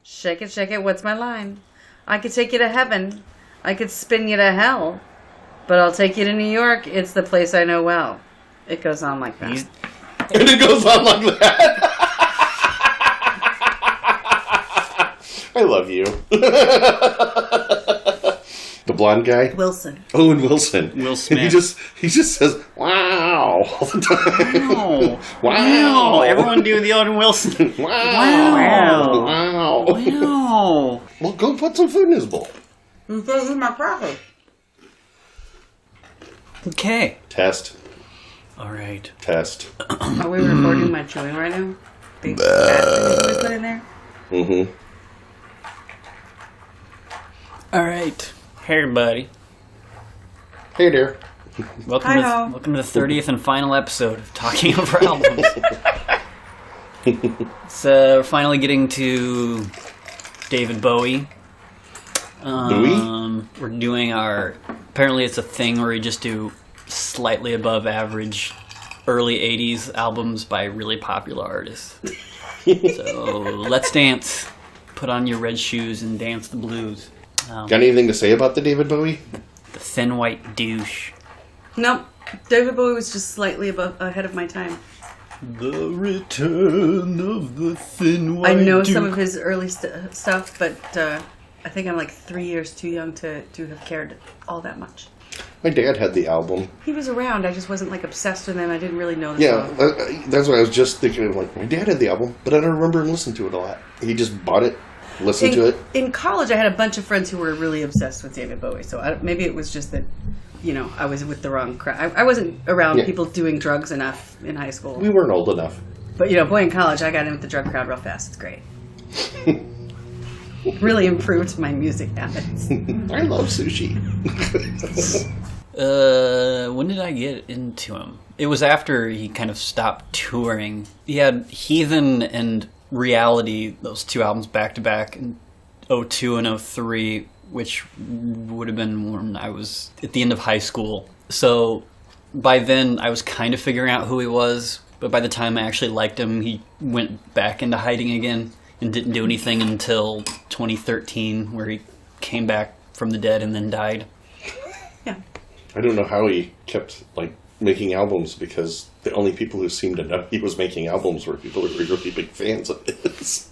Shake it, what's my line? I could take you to heaven. I could spin you to hell. But I'll take you to New York. It's the place I know well. It goes on like that. And it goes on like that. I love you. The blonde guy? Wilson. Owen Wilson. Will Smith. And he just says, wow, all the time. Wow. Wow. Everyone do the Owen Wilson. Wow. Wow. Wow. Wow. Well, go put some food in his bowl. This is my cracker. Okay. Test. All right. Test. Are we recording my chewing right now? Big fat thing we put in there? Mm-hmm. All right. Hey, everybody. Hey there. Welcome to the 30th and final episode of Talking Over Albums. So, we're finally getting to David Bowie. Bowie? We're doing our... Apparently it's a thing where we just do slightly above average early 80s albums by really popular artists. So, let's dance. Put on your red shoes and dance the blues. Got anything to say about the David Bowie? The thin white douche. Nope. David Bowie was just slightly ahead of my time. The return of the thin white I know douche. some of his early stuff, but I think I'm like 3 years too young to have cared all that much. My dad had the album. He was around. I just wasn't like obsessed with him. I didn't really know the Yeah, song. that's what I was just thinking of. Like, my dad had the album, but I don't remember him listening to it a lot. He just bought it, listened to it. In college, I had a bunch of friends who were really obsessed with David Bowie. So maybe it was just that, I was with the wrong crowd. I wasn't around people doing drugs enough in high school. We weren't old enough. But, boy, in college, I got in with the drug crowd real fast. It's great. Really improved my music habits. I love sushi. When did I get into him? It was after he kind of stopped touring. He had Heathen and Reality, those two albums back to back in 2002 and 2003, which would have been when I was at the end of high school. So by then I was kind of figuring out who he was, but by the time I actually liked him, he went back into hiding again and didn't do anything until 2013, where he came back from the dead and then died. Yeah. I don't know how he kept making albums, because the only people who seemed to know he was making albums were people who were really big fans of his.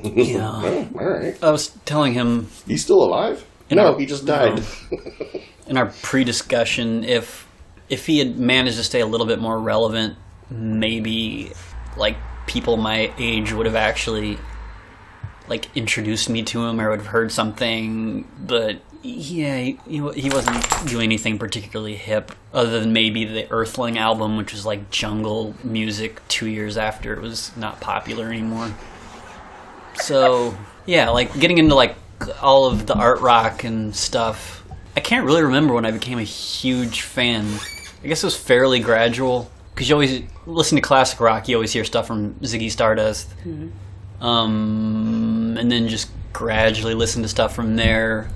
Yeah. Oh, all right. I was telling him... He's still alive? No, he just died. In our pre-discussion, if he had managed to stay a little bit more relevant, maybe people my age would have actually introduced me to him, or would have heard something. But yeah, he wasn't doing anything particularly hip, other than maybe the Earthling album, which was jungle music 2 years after it was not popular anymore. So yeah, getting into all of the art rock and stuff, I can't really remember when I became a huge fan. I guess it was fairly gradual, because you always listen to classic rock, you always hear stuff from Ziggy Stardust. Mm-hmm. And then just gradually listen to stuff from there.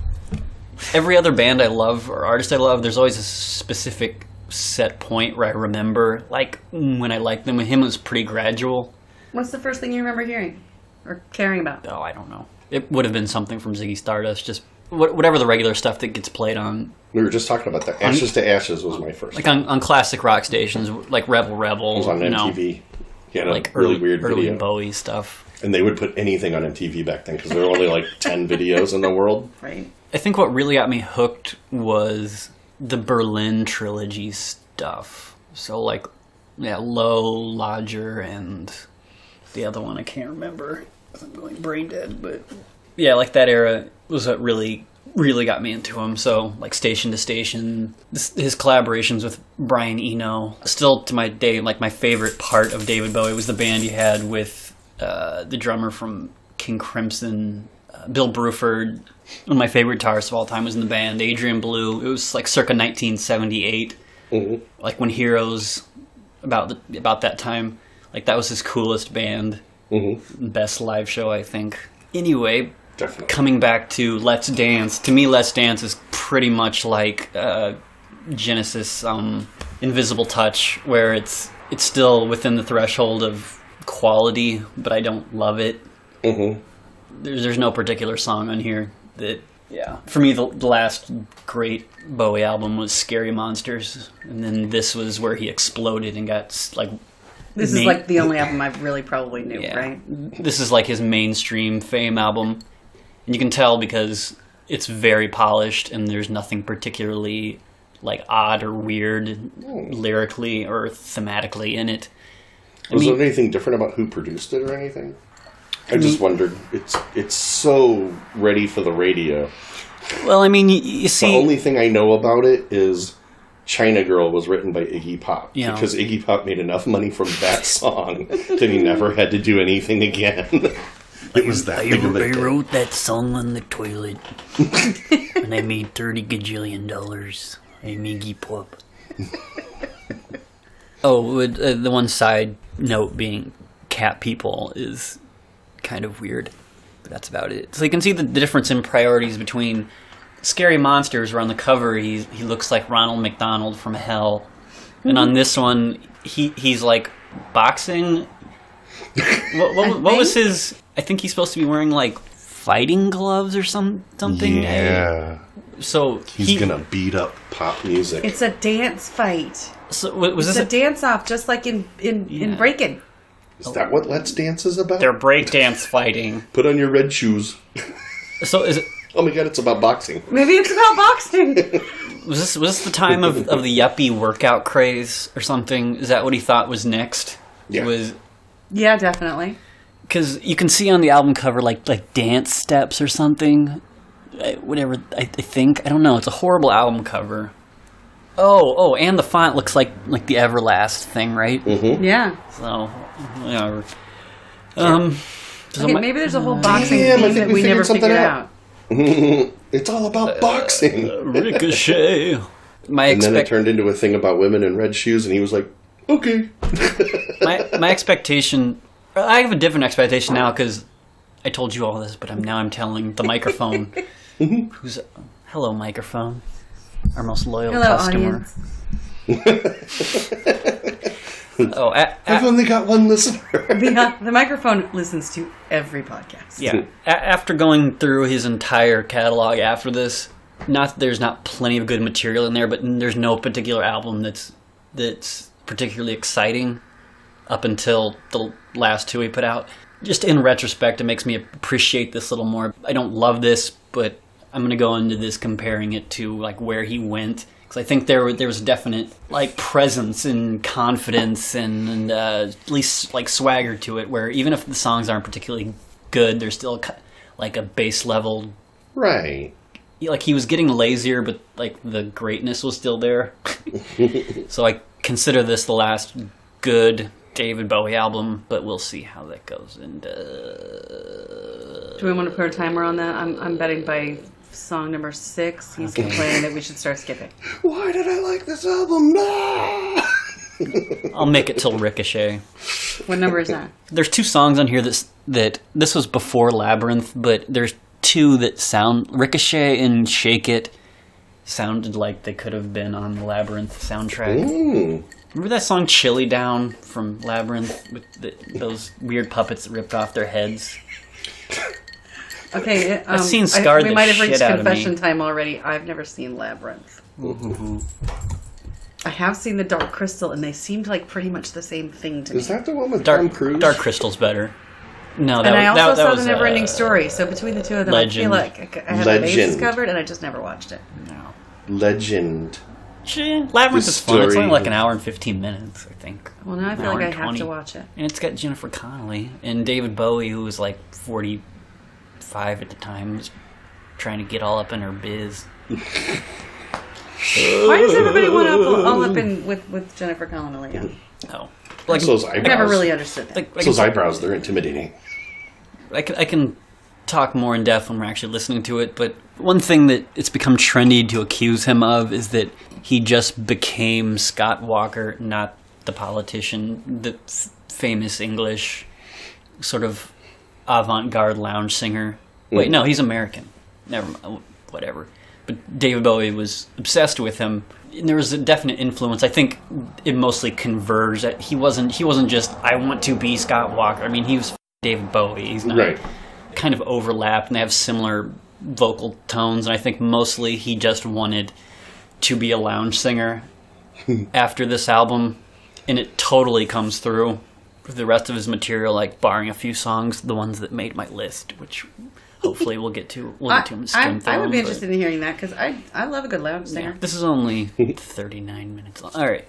Every other band I love, or artist I love, there's always a specific set point where I remember, when I liked them. With him, it was pretty gradual. What's the first thing you remember hearing or caring about? Oh, I don't know. It would have been something from Ziggy Stardust, just whatever the regular stuff that gets played on. We were just talking about that. Ashes to Ashes was my first. On classic rock stations, like Rebel Rebel. It was on MTV. He had a really weird early video. Bowie stuff. And they would put anything on MTV back then, because there were only 10 videos in the world. Right. I think what really got me hooked was the Berlin trilogy stuff. So Low, Lodger, and the other one I can't remember. I'm going brain dead, but yeah, that era was what really got me into him. So Station to Station, his collaborations with Brian Eno. Still to my day, my favorite part of David Bowie was the band he had with the drummer from King Crimson, Bill Bruford. One of my favorite guitarists of all time was in the band, Adrian Belew. It was circa 1978, mm-hmm. When Heroes, about that time. That was his coolest band, mm-hmm. Best live show, I think. Anyway, definitely. Coming back to Let's Dance, to me Let's Dance is pretty much Genesis, Invisible Touch, where it's still within the threshold of quality, but I don't love it. Mm-hmm. there's no particular song on here that. Yeah, for me, the last great Bowie album was Scary Monsters, and then this was where he exploded and got like. This is like the only album I really probably knew, Yeah. right? This is like his mainstream fame album, and you can tell because it's very polished and there's nothing particularly like odd or weird lyrically or thematically in it. Was there anything different about who produced it or anything? I just wondered. It's so ready for the radio. Well, I mean, you see... The only thing I know about it is China Girl was written by Iggy Pop. Yeah. Because Iggy Pop made enough money from that song that he never had to do anything again. It was that big of a hit. I wrote that song on the toilet, and I made $30 gajillion. I'm Iggy Pop. The one side note being cat people is kind of weird, but that's about it. So you can see the difference in priorities between Scary Monsters, where on the cover he looks like Ronald McDonald from hell, and on this one he's like boxing. What was his? I think he's supposed to be wearing like fighting gloves or something. Yeah. So he's gonna beat up pop music. It's a dance fight. So was It's this a dance off, just like in breaking. Is that what Let's Dance is about? They're breakdance fighting. Put on your red shoes. So is it? Oh my god, it's about boxing. Maybe it's about boxing. Was this the time of the yuppie workout craze or something? Is that what he thought was next? Yeah. Yeah, definitely. Because you can see on the album cover like dance steps or something. Whatever, I think. I don't know. It's a horrible album cover. Oh, and the font looks like the Everlast thing, right? Mm-hmm. Yeah. So, whatever. Okay, maybe there's a whole boxing Damn, I theme think that we we never figured figured something out. It's all about boxing. Ricochet. And then it turned into a thing about women in red shoes, and he was like, okay. my expectation... I have a different expectation now, because I told you all this, but I'm telling the microphone. Who's... Hello, microphone. Our most loyal customer. Audience. I've only got one listener. The microphone listens to every podcast. Yeah. After going through his entire catalog after this, there's not plenty of good material in there, but there's no particular album that's particularly exciting up until the last two he put out. Just in retrospect, it makes me appreciate this a little more. I don't love this, but I'm going to go into this comparing it to like where he went. Because I think there was definite like presence and confidence and at least like swagger to it, where even if the songs aren't particularly good, there's still like a base level. Right. Like he was getting lazier, but like the greatness was still there. So I consider this the last good David Bowie album, but we'll see how that goes. And do we want to put a timer on that? I'm betting by song number 6 he's complaining that we should start skipping. Why did I like this album? I'll make it till Ricochet. What number is that? There's 2 songs on here that this was before Labyrinth, but there's 2 that sound... Ricochet and Shake It sounded like they could have been on the Labyrinth soundtrack. Ooh. Remember that song Chilly Down from Labyrinth with those weird puppets that ripped off their heads? Okay, That scene scarred we the might have shit reached out of me. confession time already. I've never seen Labyrinth. I have seen The Dark Crystal, and they seemed like pretty much the same thing to me. Is that the one with Tom Cruise? Dark Crystal's better. No, that And I also that saw was The Neverending Story, so between the two of them, Legend. I feel like I have the bases covered, and I just never watched it. No. Legend. Labyrinth is fun. It's story. only like an hour and 15 minutes, I think. Well, now I feel An hour like I and have 20. to watch it. And it's got Jennifer Connelly and David Bowie, who was like 45 at the time, was trying to get all up in her biz. Why does everybody want to all up in with Jennifer Connelly? Oh, like Those I eyebrows. never really understood that. like Those eyebrows, they're intimidating. I can talk more in depth when we're actually listening to it, but one thing that it's become trendy to accuse him of is that he just became Scott Walker, not the politician, the famous English sort of avant-garde lounge singer. Wait, no, he's American. Never mind, whatever. But David Bowie was obsessed with him. And there was a definite influence. I think it mostly converged. He wasn't just, I want to be Scott Walker. I mean, he was David Bowie. He's not... Right. kind of overlap, and they have similar vocal tones, and I think mostly he just wanted to be a lounge singer after this album, and it totally comes through with the rest of his material, like barring a few songs, the ones that made my list, which hopefully we'll get to and skim through I would be them, interested in hearing that, because I love a good lounge singer. yeah, this is only 39 minutes long. All right.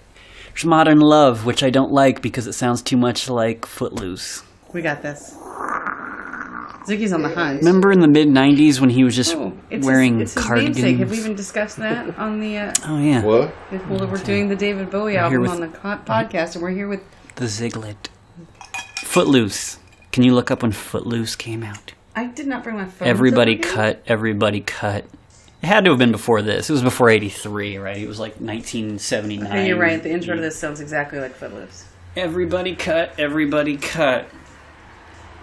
There's Modern Love, which I don't like because it sounds too much like Footloose. We got this. Ziggy's on the hunt. Remember in the mid-90s when he was just It's wearing his cardigans? namesake. Have we even discussed that on the... Oh, yeah. What? Well, we're doing the David Bowie here album with- on the podcast, and we're here with... The Ziglet. Footloose. Can you look up when Footloose came out? I did not bring my phone. Everybody cut. It had to have been before this. It was before 83, right? It was like 1979. Okay, you're right. The intro to this sounds exactly like Footloose. Everybody cut.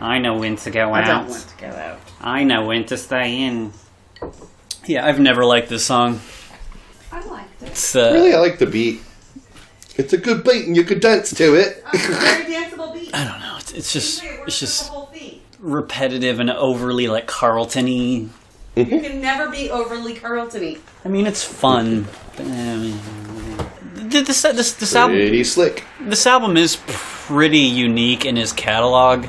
I know when to go out. I don't want to go out. I know when to stay in. Yeah, I've never liked this song. I liked it. It's, Really, I like the beat. It's a good beat, and you could dance to it. It's a very danceable beat. I don't know. It's just The whole beat. repetitive and overly like Carlton-y. You can never be overly Carlton-y. I mean, it's fun. This album. Pretty slick. This album is pretty unique in his catalog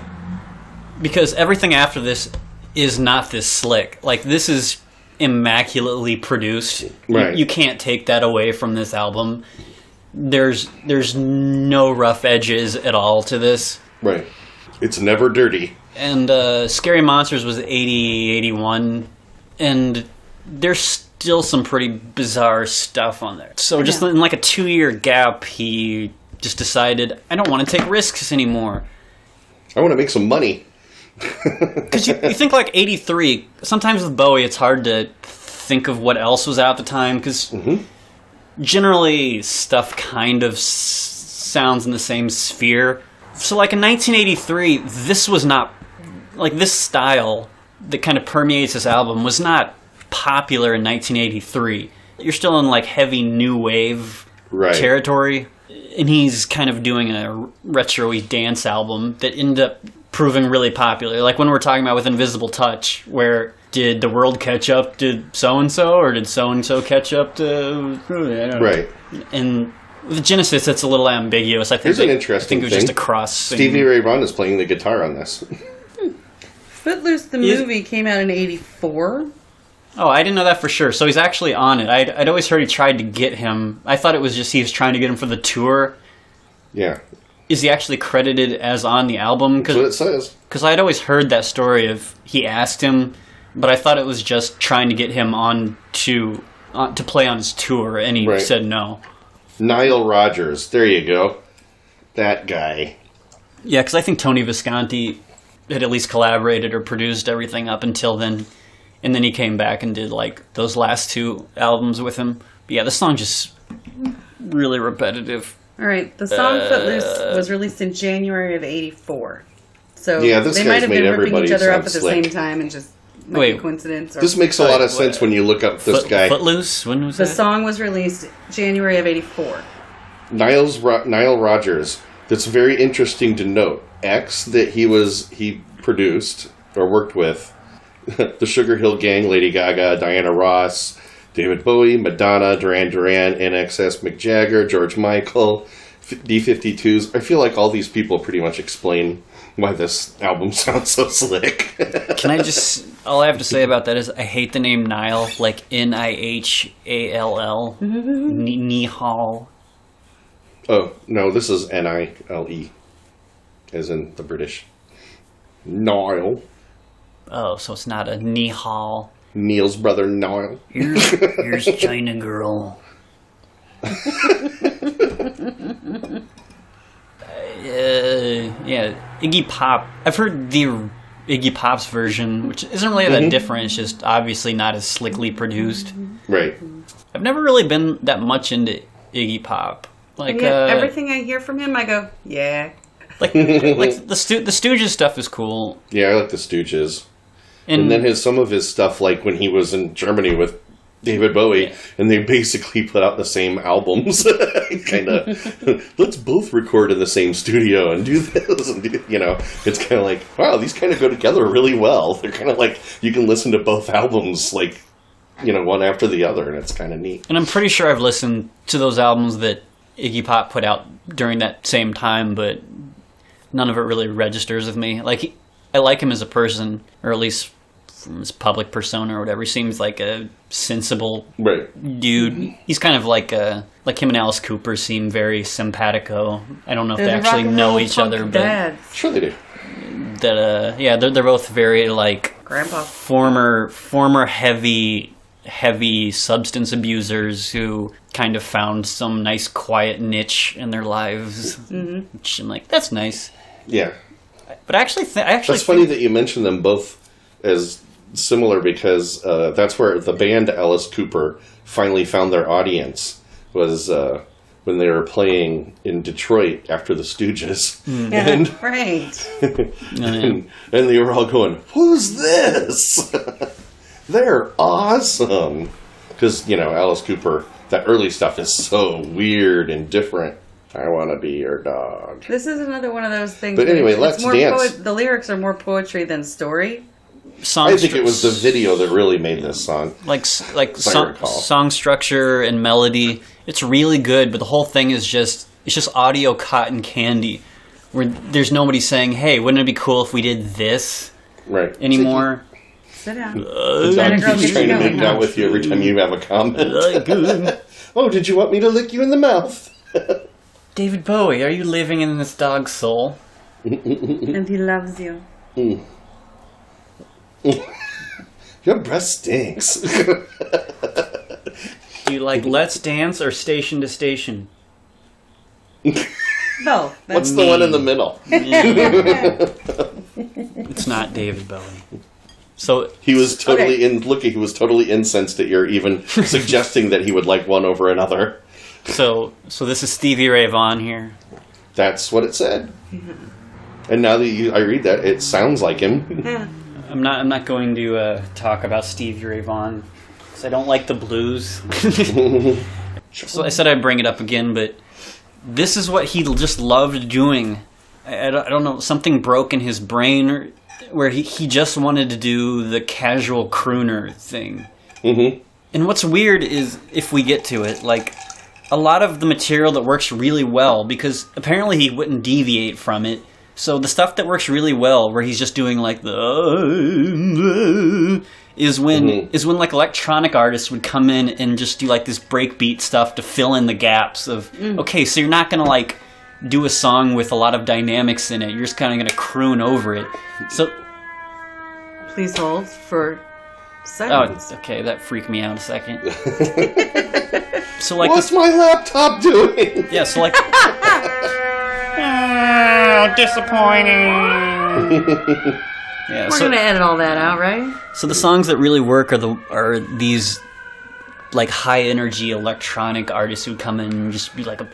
because everything after this is not this slick. Like, this is immaculately produced. Right. You can't take that away from this album. There's no rough edges at all to this. Right. It's never dirty. And Scary Monsters was 80, 81, and there's still some pretty bizarre stuff on there. So just in like a 2-year gap, he just decided, I don't want to take risks anymore. I want to make some money. Because you think like 83, sometimes with Bowie it's hard to think of what else was out at the time, because generally stuff kind of sounds in the same sphere. So like in 1983, this was not, like this style that kind of permeates this album was not popular in 1983. You're still in like heavy new wave territory, and he's kind of doing a retro-y dance album that ended up proving really popular. Like when we're talking about with Invisible Touch, where did the world catch up to so-and-so, or did so-and-so catch up to... I don't know. Right. And with Genesis, it's a little ambiguous. I think Here's an interesting I think it was thing. just a cross. Stevie Ray Vaughan is playing the guitar on this. Footloose, the movie, came out in 84. Oh, I didn't know that for sure. So he's actually on it. I'd always heard he tried to get him. I thought it was just he was trying to get him for the tour. Yeah. Is he actually credited as on the album? That's what it says. Because I'd always heard that story of he asked him, but I thought it was just trying to get him on to play on his tour, and he said no. Nile Rodgers. There you go. That guy. Yeah, because I think Tony Visconti had at least collaborated or produced everything up until then. And then he came back and did, like, those last 2 albums with him. But yeah, the song just really repetitive. All right, the song Footloose was released in January of 84. So Yeah, this they guy's might have made been ripping everybody each other up sound at the slick. same time and just might Wait. be coincidence. Or This makes a lot of sense when you look up this guy. Footloose? When was the that? song was released January of 84. Nile Rodgers. That's very interesting to note. X that he produced or worked with the Sugar Hill Gang, Lady Gaga, Diana Ross, David Bowie, Madonna, Duran Duran, NXS, Mick Jagger, George Michael, D-52s. I feel like all these people pretty much explain why this album sounds so slick. Can I just... All I have to say about that is I hate the name Nile, like Nihall. Nihal. Oh, no, this is Nile, as in the British. Niall. Oh, so it's not a Nihal. Neil's brother, Niall. Here's China Girl. Yeah, Iggy Pop. I've heard the Iggy Pop's version, which isn't really that different. It's just obviously not as slickly produced. Right. I've never really been that much into Iggy Pop. Like And yet, everything I hear from him, I go, yeah. like the Stooges stuff is cool. Yeah, I like the Stooges. And then some of his stuff, like when he was in Germany with David Bowie, Yeah. and they basically put out the same albums. Kind of, let's both record in the same studio and do this, and it's kind of like, wow, these kind of go together really well. They're kind of like you can listen to both albums like, one after the other, and it's kind of neat. And I'm pretty sure I've listened to those albums that Iggy Pop put out during that same time, but none of it really registers with me. Like, I like him as a person, or at least from his public persona or whatever. He seems like a sensible dude. He's kind of like him and Alice Cooper seem very simpatico. I don't know if They're they the actually rock and know roll each punk other, dads. Sure they do. but they're both very like Grandpa. former heavy substance abusers who kind of found some nice quiet niche in their lives. Mm-hmm. Which I'm like, that's nice. Yeah. But I That's funny that you mentioned them both as similar, because that's where the band Alice Cooper finally found their audience, was when they were playing in Detroit after the Stooges. Yeah, And, right. and they were all going, who's this? They're awesome. Because, Alice Cooper, that early stuff is so weird and different. I want to be your dog. This is another one of those things. But anyway, let's dance. The lyrics are more poetry than story. I think it was the video that really made this song. Like I recall. song structure and melody. It's really good, but the whole thing is just audio cotton candy, where there's nobody saying, "Hey, wouldn't it be cool if we did this?" Right. anymore. Sit down. The dog girl keeps gets trying to going, make huh? out with you every time you have a comment. Oh, did you want me to lick you in the mouth? David Bowie, are you living in this dog's soul? And he loves you. Your breath stinks. Do you like Let's Dance or Station to Station? No. What's the one in the middle? It's not David Bowie. So He was totally he was totally incensed at your even suggesting that he would like one over another. So this is Stevie Ray Vaughan here. That's what it said. And now that I read that, it sounds like him. Yeah. I'm not going to talk about Stevie Ray Vaughan because I don't like the blues. So I said I'd bring it up again, but this is what he just loved doing. I don't know, something broke in his brain where he just wanted to do the casual crooner thing. Mm-hmm. And what's weird is, if we get to it, like, a lot of the material that works really well, because apparently he wouldn't deviate from it. So the stuff that works really well, where he's just doing like the is when like electronic artists would come in and just do like this breakbeat stuff to fill in the gaps of okay, so you're not gonna like do a song with a lot of dynamics in it. You're just kind of gonna croon over it. So Please hold for seconds. okay, that freaked me out a second. So like What's my laptop doing? yeah, so like disappointing. Yeah, We're gonna edit all that out, right? So the songs that really work are these like high energy electronic artists who come in and just be like a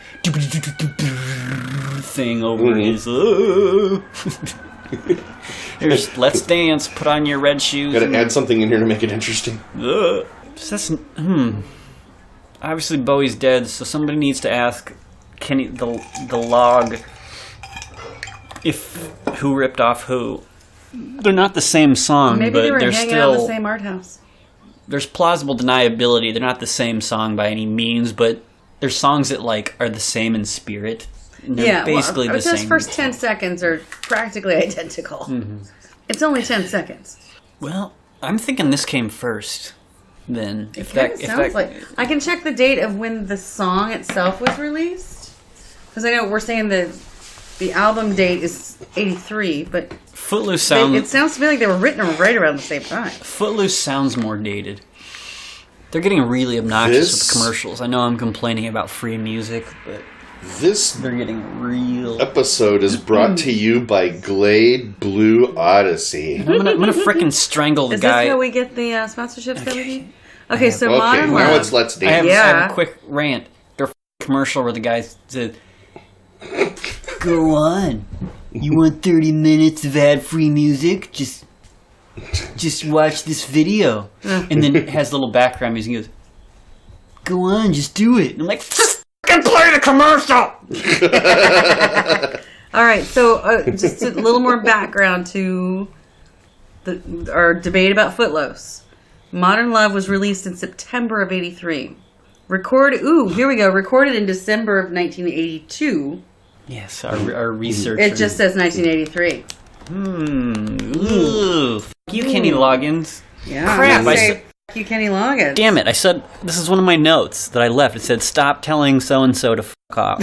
thing over his. Here's Let's Dance. Put on your red shoes. Gotta add something in here to make it interesting. Obviously Bowie's dead, so somebody needs to ask Kenny the log who ripped off who. They're not the same song, Maybe but they were they're hanging out in the still. same art house. There's plausible deniability. They're not the same song by any means, but they're songs that like are the same in spirit. And they're basically the same. Those first 10 seconds are practically identical. Mm-hmm. It's only 10 seconds. Well, I'm thinking this came first. Then It sounds like I can check the date of when the song itself was released, because I know we're saying the album date is 83, but Footloose it sounds to me like they were written right around the same time. Footloose sounds more dated. They're getting really obnoxious with commercials. I know I'm complaining about free music, but This they're getting real. episode is brought to you by Glade Blue Odyssey. I'm gonna frickin' strangle the Is guy. this how we get the sponsorships that we need? Okay, so Okay, Modern now Love. it's Let's I have Dance. a quick rant. Their commercial where the guy said, "Go on. You want 30 minutes of ad-free music? Just watch this video." And then it has little background music. He goes, go on, just do it. And I'm like, fucking play the commercial! All right, so just a little more background to our debate about Footloose. Modern Love was released in September of '83. Here we go. Recorded in December of 1982. Yes, our research. It just says 1983. Ooh. Fuck you, Kenny Loggins. Yeah. Crap, Fuck you, Kenny Loggins. Damn it, I said, this is one of my notes that I left. It said, stop telling so-and-so to fuck off.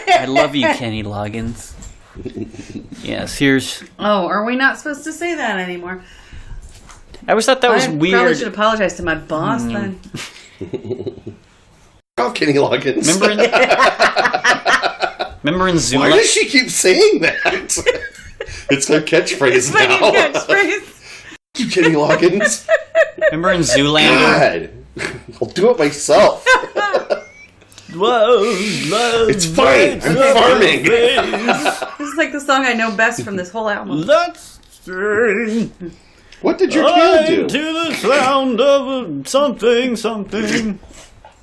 I love you, Kenny Loggins. Yes, here's... Oh, are we not supposed to say that anymore? I always thought that was weird. I probably should apologize to my boss then. Oh, Kenny Loggins. Remember in Zoolander? Why does she keep saying that? It's her catchphrase now. Catchphrase. You Kenny Loggins. Remember in Zoolander? God. I'll do it myself. Whoa, it's fine. I'm farming. This is like the song I know best from this whole album. Let's sing. What did your tail do? To the sound of something.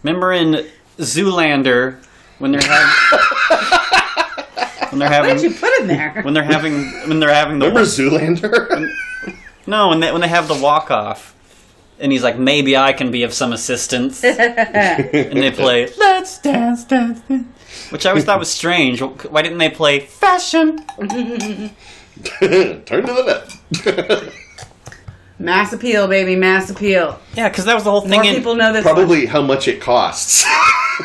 Remember in Zoolander when they're having what did you put in there? when they're having the Remember Zoolander? No, when they have the walk off. And he's like, maybe I can be of some assistance. And they play, let's dance, dance, dance. Which I always thought was strange. Why didn't they play fashion? Turn to the left. Mass appeal, baby, mass appeal. Yeah, because that was the whole thing. More people know this. Probably how much it costs.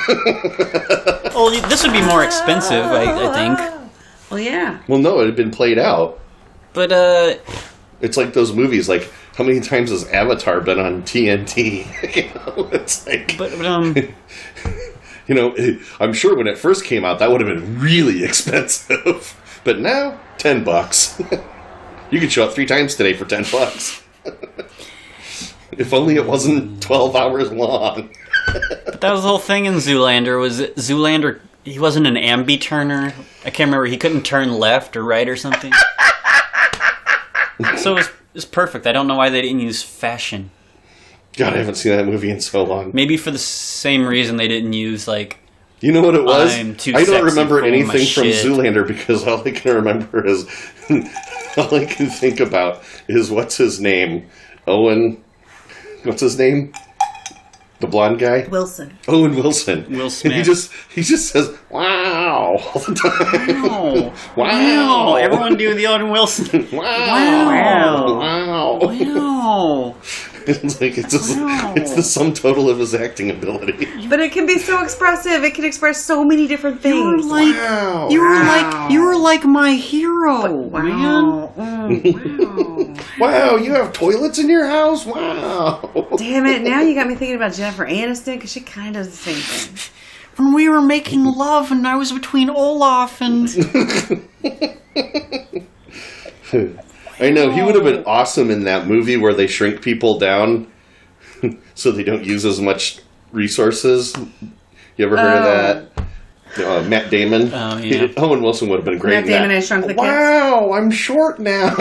Well, this would be more expensive, I think. Well, yeah. Well, no, it had been played out. But, It's like those movies, like, how many times has Avatar been on TNT? It's like... But I'm sure when it first came out, that would have been really expensive. But now, $10. You could show up 3 times today for $10. If only it wasn't 12 hours long. But that was the whole thing in Zoolander. Zoolander, he wasn't an ambi-turner. I can't remember. He couldn't turn left or right or something. So it's perfect. I don't know why they didn't use fashion. God, I haven't seen that movie in so long. Maybe for the same reason they didn't use, like... You know what it was? I'm too I don't sexy remember for anything my from shit. Zoolander because all I can remember is... all I can think about is what's his name? Owen... What's his name? The blonde guy? Wilson. Owen Wilson. Will Smith. And he just says, wow, all the time. Wow. Wow. Everyone do the Owen Wilson. Wow. Wow. Wow. It's like it's the sum total of his acting ability. But it can be so expressive. It can express so many different things. Wow. You were like my hero, man. Wow. Wow, you have toilets in your house? Wow. Damn it. Now you got me thinking about Jennifer Aniston because she kind of does the same thing. When we were making love and I was between Olaf and... I know, he would have been awesome in that movie where they shrink people down so they don't use as much resources. You ever heard of that? Matt Damon. Oh, yeah. Owen Wilson would have been great Matt in Damon that. and Shrunk the Kids. Wow, I'm short now.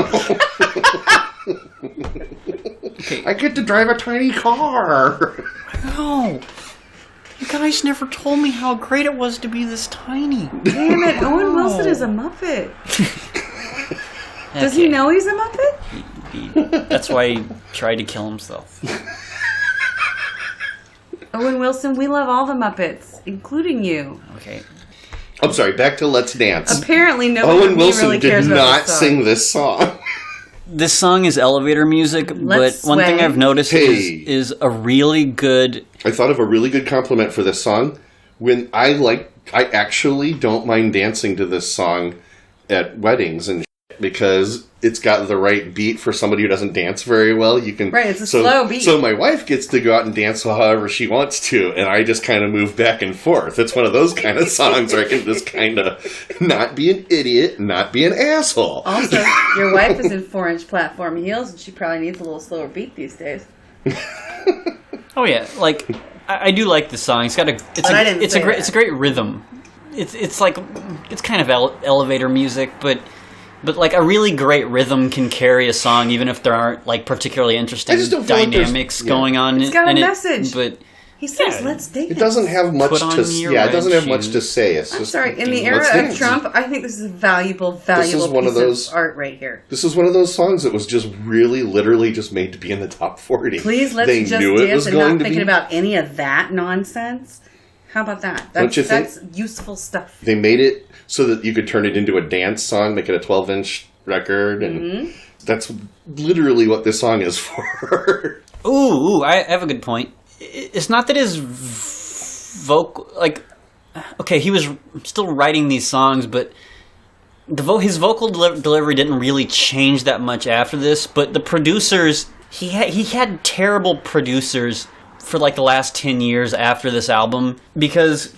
I get to drive a tiny car. No. You guys never told me how great it was to be this tiny. Damn it. Owen Wilson is a Muppet. Does he know he's a Muppet? That's why he tried to kill himself. Owen Wilson, we love all the Muppets, including you. Okay. I'm sorry, back to Let's Dance. Apparently nobody Owen Wilson really cares did about not this song. sing this song. This song is elevator music, Let's but one thing sway. I've noticed is a really good... I thought of a really good compliment for this song. When I actually don't mind dancing to this song at weddings and because it's got the right beat for somebody who doesn't dance very well. You can Right, it's a slow beat. So my wife gets to go out and dance however she wants to, and I just kind of move back and forth. It's one of those kind of songs where I can just kind of not be an idiot, not be an asshole. Also, your wife is in 4-inch platform heels, and she probably needs a little slower beat these days. Oh yeah, like I do like this song. It's got it's a great rhythm. It's like it's kind of elevator music, but But like a really great rhythm can carry a song, even if there aren't like particularly interesting dynamics going on. It's got a in message. It, but he says, "Let's dance." It doesn't have much to. It doesn't have much to say. It's just. Sorry, in the era of Trump, I think this is a valuable piece of art right here. This is one of those songs that was just really, literally, just made to be in the top 40. Please, let's just dance and not thinking about any of that nonsense. How about that? That's useful stuff. They made it so that you could turn it into a dance song, make it a 12-inch record, and that's literally what this song is for. Ooh, I have a good point. It's not that his vocal, like, okay, he was still writing these songs, but his vocal delivery didn't really change that much after this. But the producers, he had terrible producers for like the last 10 years after this album, because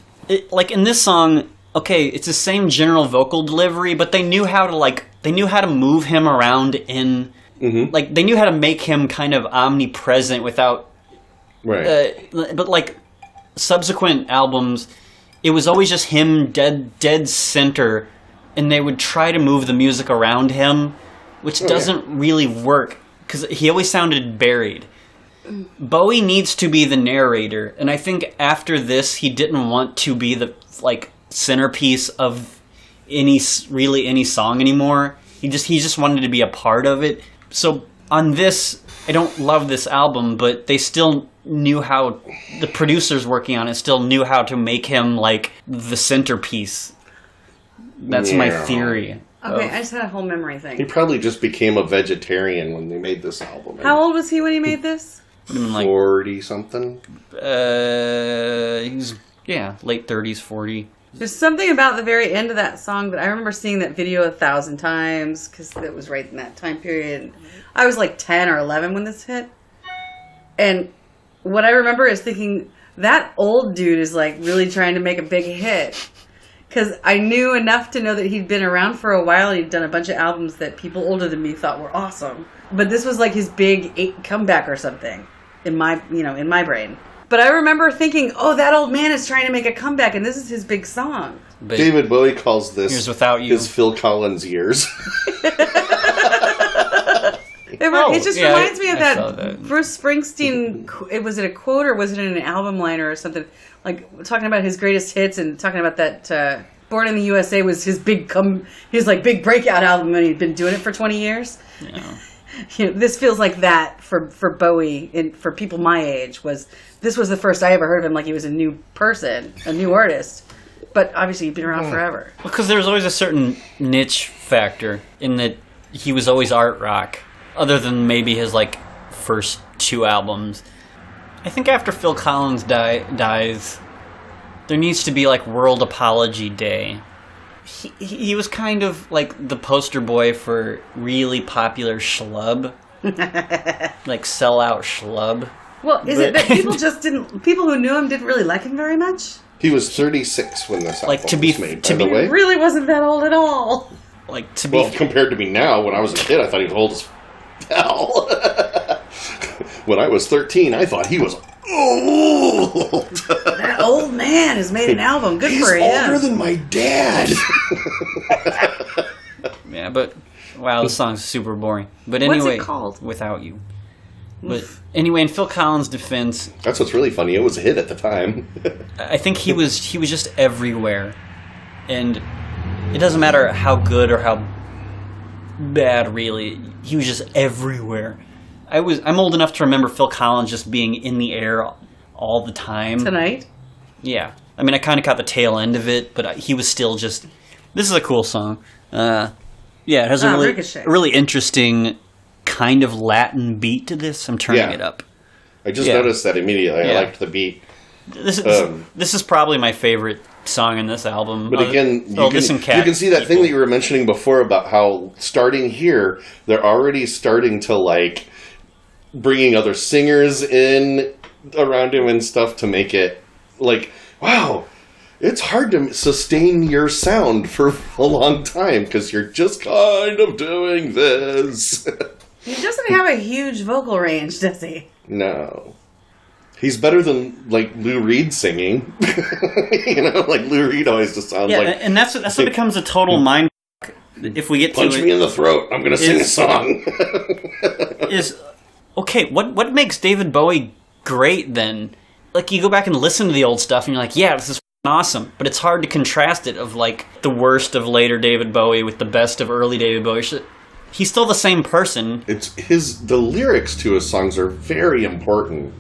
like in this song, okay, it's the same general vocal delivery, but they knew how to move him around in like they knew how to make him kind of omnipresent without but like subsequent albums, it was always just him dead center, and they would try to move the music around him, which doesn't really work because he always sounded buried. Bowie needs to be the narrator, and I think after this, he didn't want to be the like centerpiece of any song anymore. He just wanted to be a part of it. So on this, I don't love this album, but they still knew how, the producers working on it still knew how to make him like the centerpiece. That's my theory. Okay, I just had a whole memory thing. He probably just became a vegetarian when they made this album. How old was he when he made this? Like 40-something? He's, late 30s, 40. There's something about the very end of that song that I remember seeing that video 1,000 times because it was right in that time period. I was like 10 or 11 when this hit. And what I remember is thinking, that old dude is like really trying to make a big hit. Because I knew enough to know that he'd been around for a while and he'd done a bunch of albums that people older than me thought were awesome. But this was like his big comeback or something in my brain. But I remember thinking, oh, that old man is trying to make a comeback and this is his big song. But David Bowie calls this Years Without You. His Phil Collins years. It just reminds me of that Bruce Springsteen. Was it a quote or was it in an album liner or something? Like talking about his greatest hits and talking about that Born in the USA was his big breakout album and he'd been doing it for 20 years. Yeah. This feels like that for Bowie and for people my age. This was the first I ever heard of him like he was a new person, a new artist. But obviously he'd been around forever. Because there was always a certain niche factor in that he was always art rock, other than maybe his like first 2 albums. I think after Phil Collins dies, there needs to be like World Apology Day. He was kind of like the poster boy for really popular schlub. Like sellout schlub. Well, is it that people who knew him didn't really like him very much? He was 36 when this album was made, by the way. He really wasn't that old at all. Compared to me now, when I was a kid, I thought he was old as hell. When I was 13, I thought he was old. That old man has made an album. Good for him. He's older than my dad. Yeah, but wow, this song's super boring. But anyway, what's it called? Without You. But anyway, in Phil Collins' defense, that's what's really funny. It was a hit at the time. I think he was just everywhere, and it doesn't matter how good or how bad. Really, he was just everywhere. I'm old enough to remember Phil Collins just being in the air all the time. Tonight? Yeah. I mean, I kind of caught the tail end of it, but he was still just... This is a cool song. Yeah, it has a really interesting kind of Latin beat to this. I'm turning it up. I just noticed that immediately. I liked the beat. This is probably my favorite song in this album. But again, you can see that thing that you were mentioning before about how starting here, they're already starting to like... bringing other singers in around him and stuff to make it like, wow, it's hard to sustain your sound for a long time because you're just kind of doing this. He doesn't have a huge vocal range, does he? No. He's better than, like, Lou Reed singing. Like Lou Reed always just sounds like... and that's what becomes a total mind if we get Punch to me it, in the throat. I'm going to sing a song. is okay. What makes David Bowie great then? Like, you go back and listen to the old stuff, and you're like, yeah, this is awesome. But it's hard to contrast it of like the worst of later David Bowie with the best of early David Bowie. He's still the same person. The lyrics to his songs are very important.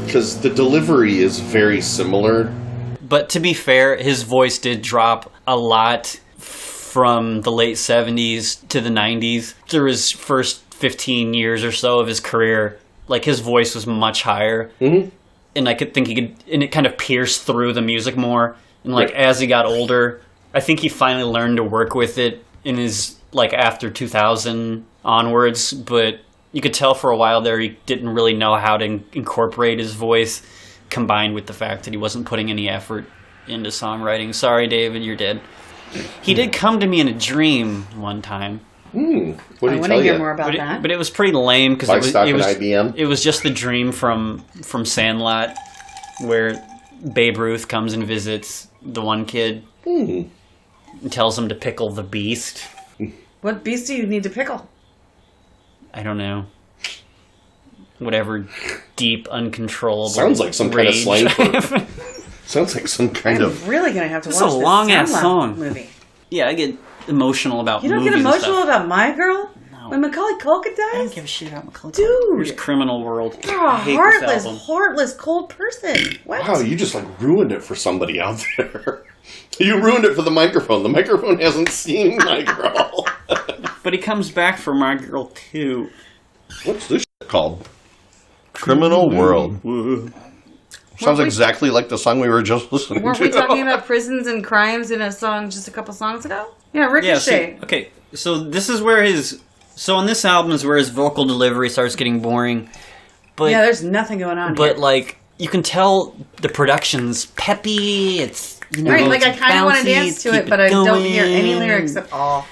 Because the delivery is very similar. But to be fair, his voice did drop a lot from the late 70s to the 90s. Through his first 15 years or so of his career, like, his voice was much higher. Mm-hmm. And I could think and it kind of pierced through the music more. And, like, as he got older, I think he finally learned to work with it in his, like, after 2000 onwards. But you could tell for a while there he didn't really know how to incorporate his voice, combined with the fact that he wasn't putting any effort into songwriting. Sorry, David, you're dead. He did come to me in a dream one time. What did he tell you? I want to hear more about that. But it was pretty lame because IBM. It was just the dream from Sandlot, where Babe Ruth comes and visits the one kid and tells him to pickle the beast. What beast do you need to pickle? I don't know. Whatever deep, uncontrollable. Sounds like some rage. kind of slang for. Sounds like some kind I'm of. really gonna have to watch a this long-ass Sandlot song. movie. Yeah, I get emotional about You don't movies get emotional and stuff. about My Girl? No. When Macaulay Culkin dies? I don't give a shit about Macaulay. Dude. Here's Criminal World. You're I a hate heartless, this album. heartless, cold person. What? Wow, you just like ruined it for somebody out there. You ruined it for the microphone. The microphone hasn't seen My Girl. But he comes back for My Girl too. What's this shit called? Criminal World. Sounds exactly like the song we were just listening to. Weren't we talking about prisons and crimes in a song just a couple songs ago? Yeah, Ricochet. Okay, so this is where so on this album is where his vocal delivery starts getting boring. But Yeah, there's nothing going on but here. like you can tell the production's peppy. It's Right, like I it's kind of want to bouncy, dance to keep it, but I don't hear any going. lyrics at all.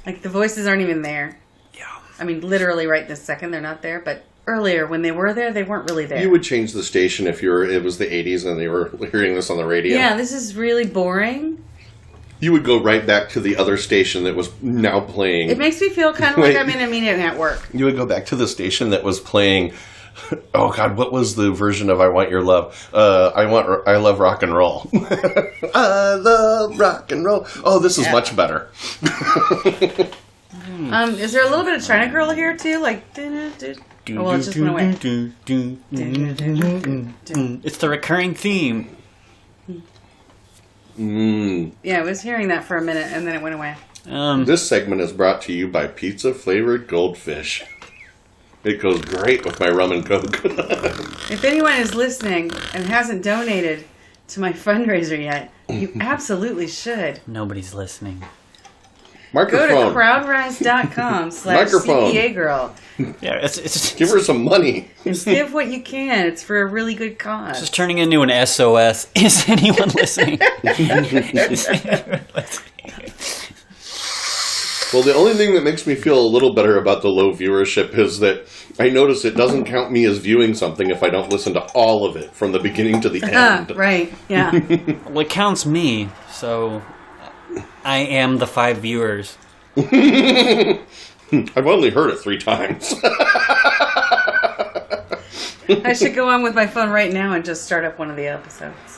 Like the voices aren't even there. Yeah. I mean, literally right this second they're not there, but earlier when they were there, they weren't really there. You would change the station if it was the 80s and they were hearing this on the radio. Yeah, this is really boring. You would go right back to the other station that was now playing. It makes me feel kind of like I'm in a media network. You would go back to the station that was playing. Oh God, what was the version of "I Want Your Love"? I love rock and roll. I love rock and roll. Oh, this is much better. Is there a little bit of China Girl here too? Like, oh, well, it just went away. It's the recurring theme. Yeah, I was hearing that for a minute and then it went away. This segment is brought to you by Pizza Flavored Goldfish. It goes great with my rum and coke. If anyone is listening and hasn't donated to my fundraiser yet, you absolutely should. Nobody's listening. Go to Microphone. crowdrise.com/CPA girl. Yeah, it's Give her some money. Give what you can. It's for a really good cause. just turning into an SOS. Is anyone listening? Well, the only thing that makes me feel a little better about the low viewership is that I notice it doesn't count me as viewing something if I don't listen to all of it from the beginning to the end. Right, yeah. Well, it counts me, so I am the 5 viewers. I've only heard it 3 times. I should go on with my phone right now and just start up one of the episodes.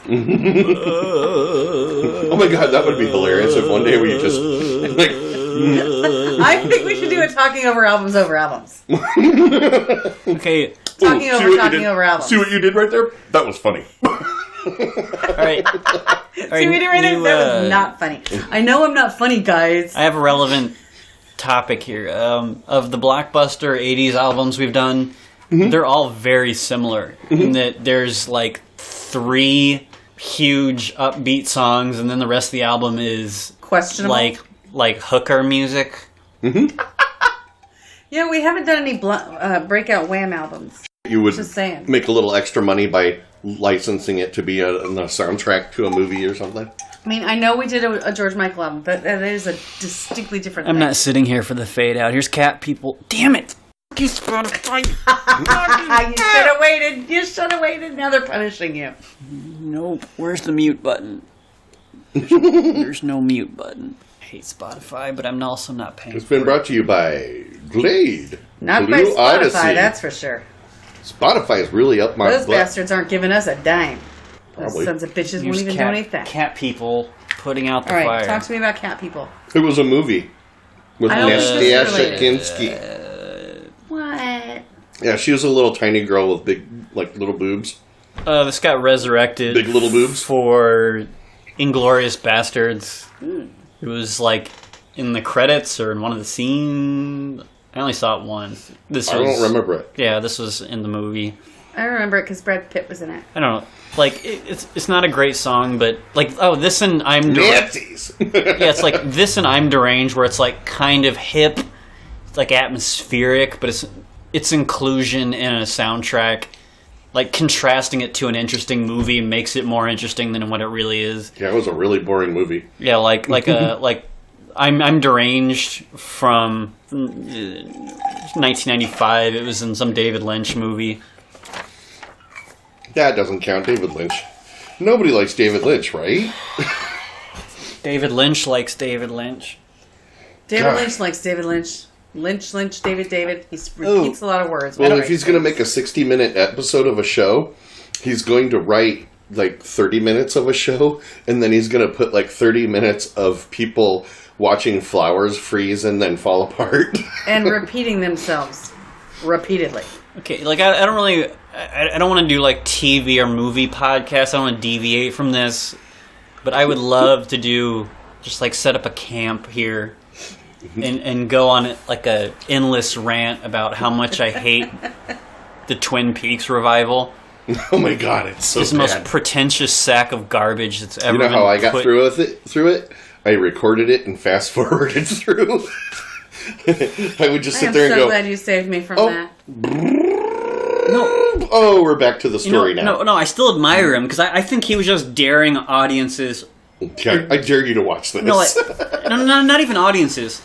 Oh my God, that would be hilarious if one day we just like. I think we should do a talking over albums. Okay, Talking over albums. See what you did right there? That was funny. all right. See what you did right there? That was not funny. I know I'm not funny, guys. I have a relevant topic here. Of the blockbuster 80s albums we've done, they're all very similar in that there's like 3 huge upbeat songs, and then the rest of the album is Questionable. like hooker music. Yeah, we haven't done any breakout Wham albums. You would Just saying. make a little extra money by licensing it to be a soundtrack to a movie or something. I mean, I know we did a George Michael album, but that is a distinctly different I'm thing. not sitting here for the fade out. Here's Cat People. Damn it! You Spotify. You should have waited. Now they're punishing you. Nope. Where's the mute button? There's no mute button. I hate Spotify, but I'm also not paying It's been brought to you by Glade. Not Blue by Spotify, Odyssey. that's for sure. Spotify is really up my Those butt. bastards aren't giving us a dime. Those Probably. sons of bitches won't There's even donate that. cat people putting out the All right, fire. talk to me about cat people. It was a movie with I don't think this is Nastasia related. Kinski. What? Yeah, she was a little tiny girl with big, little boobs. This got resurrected. Big little boobs? For Inglourious Bastards. It was in the credits or in one of the scenes. I only saw it once. I don't remember it. Yeah, this was in the movie. I remember it because Brad Pitt was in it. I don't know. It's not a great song, but this and I'm Nazis! yeah, it's this and I'm Deranged, where it's kind of hip, it's atmospheric, but its inclusion in a soundtrack, contrasting it to an interesting movie makes it more interesting than what it really is. Yeah, it was a really boring movie. Yeah, I'm Deranged from 1995. It was in some David Lynch movie. That doesn't count, David Lynch. Nobody likes David Lynch, right? David Lynch likes David Lynch. David God. Lynch likes David Lynch. Lynch, David. He repeats a lot of words. Well, if he's going to make a 60-minute episode of a show, he's going to write 30 minutes of a show, and then he's going to put 30 minutes of people watching flowers freeze and then fall apart. And repeating themselves repeatedly. Okay, I don't really... I don't want to do, TV or movie podcasts. I don't want to deviate from this. But I would love to do... Just, set up a camp here. And go on, a endless rant about how much I hate the Twin Peaks revival. Oh my god, it's so It's the bad. most pretentious sack of garbage that's ever been You know how I got put... through it? I recorded it and fast-forwarded through. I would just sit there and I'm so go, glad you saved me from Oh. that. No, oh, we're back to the story now. No, I still admire him, because I think he was just daring audiences... Okay, I dare you to watch this. No, not even audiences.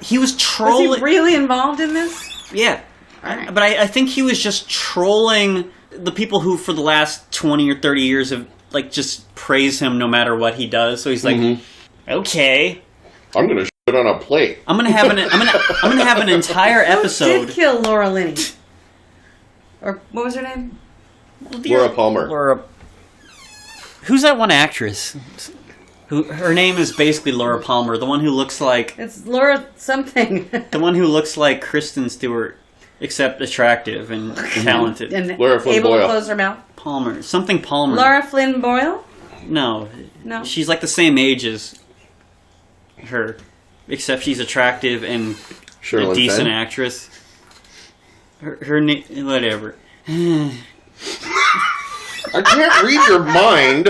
He was Was trolling... he really involved in this? Yeah. Alright. But I think he was just trolling the people who, for the last 20 or 30 years, have, just praise him no matter what he does. So he's okay, I'm going to shit on a plate. I'm gonna have an entire Who episode. did kill Laura Linney? Or what was her name? Laura Palmer. Laura. Who's that one actress? Who her name is basically Laura Palmer, the one who looks like It's Laura something. Kristen Stewart, except attractive and talented. And Laura Flynn able to Boyle. close her mouth. Palmer. Laura Flynn Boyle? No. No. She's the same age as her, except she's attractive and Sherilyn a decent Fenn? actress. Her name, whatever. I can't read your mind.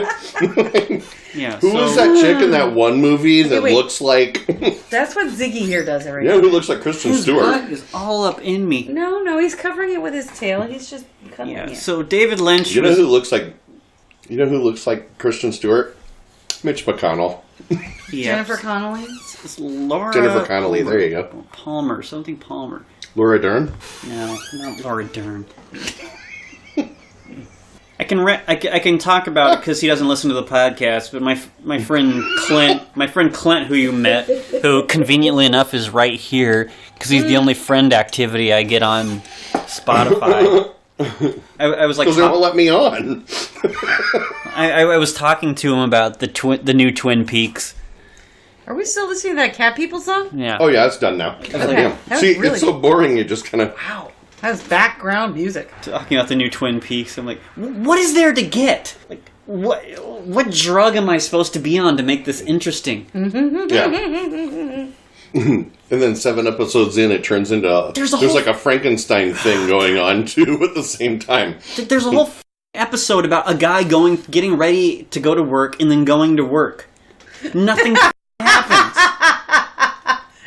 Yeah. Who was that chick in that one movie that wait. looks like... That's what Ziggy here does every yeah, day. who looks like Kristen His Stewart? butt is all up in me. No, he's covering it with his tail. He's just cuddling Yeah. it. So David Lynch. You know who looks like... Kristen Stewart? Mitch McConnell. Yeah. Jennifer Connelly? It's Laura. Jennifer Connelly, there you go. Palmer. Something Palmer. Laura Dern? No, not Laura Dern. I can talk about it because he doesn't listen to the podcast. But my friend Clint, who you met, who conveniently enough is right here because he's the only friend activity I get on Spotify. I was Because they won't let me on. I was talking to him about the new Twin Peaks. Are we still listening to that Cat People song? Yeah. Oh yeah, it's done now. Okay. Damn. That was See, really it's so boring, you just kind of... Wow. That was background music. Talking about the new Twin Peaks, I'm like, what is there to get? Like, what drug am I supposed to be on to make this interesting? Yeah. And then 7 episodes in, it turns into... There's like a Frankenstein thing going on, too, at the same time. There's a whole episode about a guy getting ready to go to work and then going to work. Nothing happens.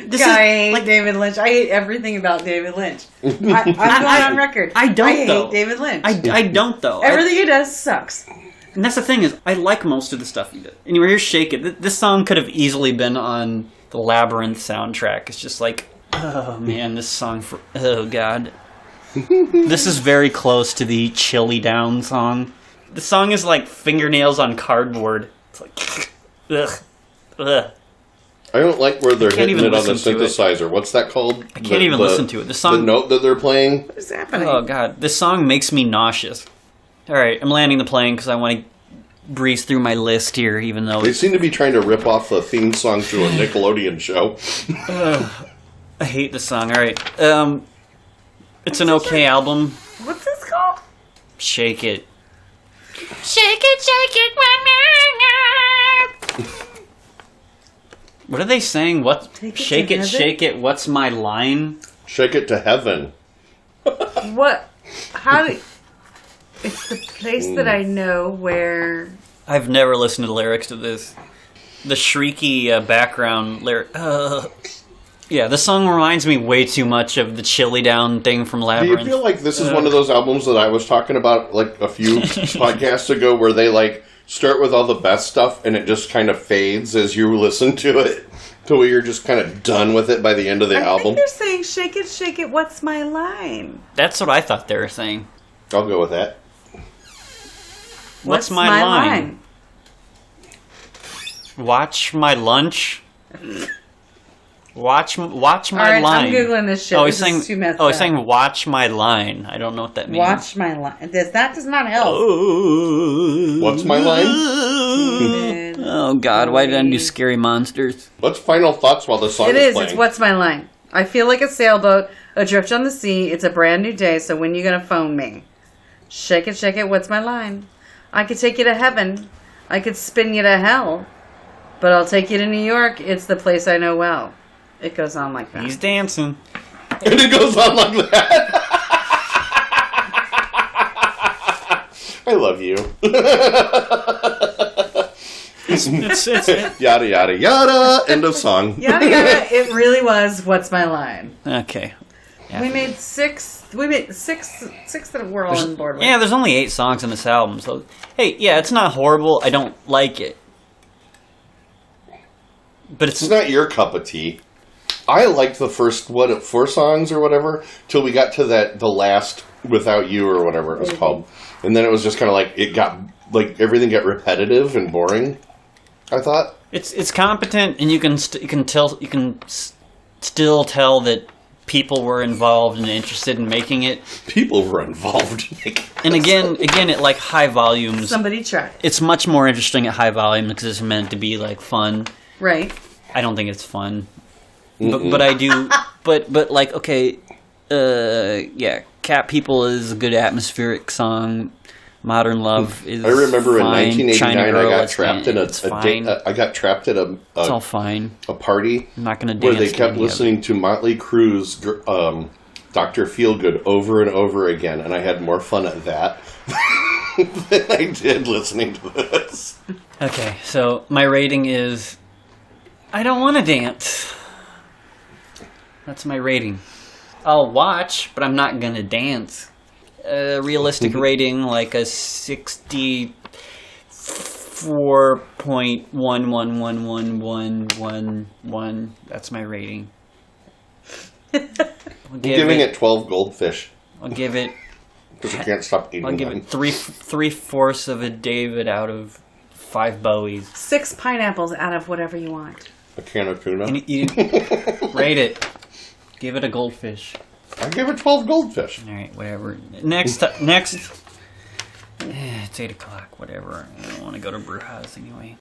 I hate David Lynch. I hate everything about David Lynch. I'm going on record. I don't, though. hate David Lynch. I don't, though. Everything he does sucks. And that's the thing is, I like most of the stuff he did. And you hear Shake It. This song could have easily been on the Labyrinth soundtrack. It's just like, oh man, this song oh god. This is very close to the Chilly Down song. The song is like fingernails on cardboard. It's like, Ugh. Ugh. I don't like where they're hitting even it on the listen to it. synthesizer. What's that called? I can't even listen to it. The song... note that they're playing? What is happening? Oh, God. This song makes me nauseous. All right, I'm landing the plane because I want to breeze through my list here, even though... They seem to be trying to rip off the theme song to a Nickelodeon show. I hate this song. All right. It's an okay album. What's this called? Shake It. Shake it, shake it. What are they saying? What? Take it Shake to it, heaven? shake it. What's my line? Shake it to heaven. What? How do... It's the place that I know where... I've never listened to the lyrics to this. The shrieky background lyric. Yeah, the song reminds me way too much of the Chili Down thing from Do Labyrinth. you feel like this is one of those albums that I was talking about like a few podcasts ago where they like start with all the best stuff and it just kind of fades as you listen to it to where you're just kind of done with it by the end of the I album? think they're saying, shake it, what's my line? That's what I thought they were saying. I'll go with that. What's my line? Watch my lunch. Watch my All right, line. I'm Googling this shit. Oh, This he's saying. is too messed Oh, he's up. saying watch my line. I don't know what that means. Watch my line. That does not help. What's my line? Oh God! Why did I do scary monsters? What's final thoughts while the song It is is. playing? It's what's my line. I feel like a sailboat adrift on the sea. It's a brand new day, so when you gonna phone me? Shake it, what's my line? I could take you to heaven. I could spin you to hell. But I'll take you to New York. It's the place I know well. It goes on like that. He's dancing. And it goes on like that. I love you. It's Yada yada yada. End of song. Yada yada. It really was. What's my line? okay. Yeah. We made six. That we're all on board with. Yeah, there's only 8 songs on this album, so hey, yeah, it's not horrible. I don't like it, but It's not your cup of tea. I liked the first 4 songs or whatever till we got to the last Without You or whatever it was called, and then it was just kind of like it got like everything got repetitive and boring. I thought it's competent, and you can still tell that people were involved and interested in making it. people were involved. And again, at like high volumes, Somebody tried. it's much more interesting at high volume because it's meant to be like fun. Right. I don't think it's fun, but I do. But like okay, yeah, Cat People is a good atmospheric song. Modern Love is. I remember fine. in 1989 China Girl, I got it's trapped fine. in It's a fine. date. I got trapped at It's all fine. a party I'm not gonna dance. where they to kept any of it. listening to Motley Crue's Dr. Feelgood over and over again, and I had more fun at that than I did listening to this. Okay, so my rating is I don't want to dance. That's my rating. I'll watch, but I'm not gonna dance. Realistic rating like a 64.111111. That's my rating. I'm giving it 12 goldfish I'll give it. because I can't stop eating I'll give them. it 3/4 of a David out of 5 Bowies. 6 pineapples out of whatever you want. A can of tuna. Rate it. Give it a goldfish. I give it 12 goldfish. All right, whatever. Next. It's 8 o'clock. Whatever. I don't want to go to brew house anyway.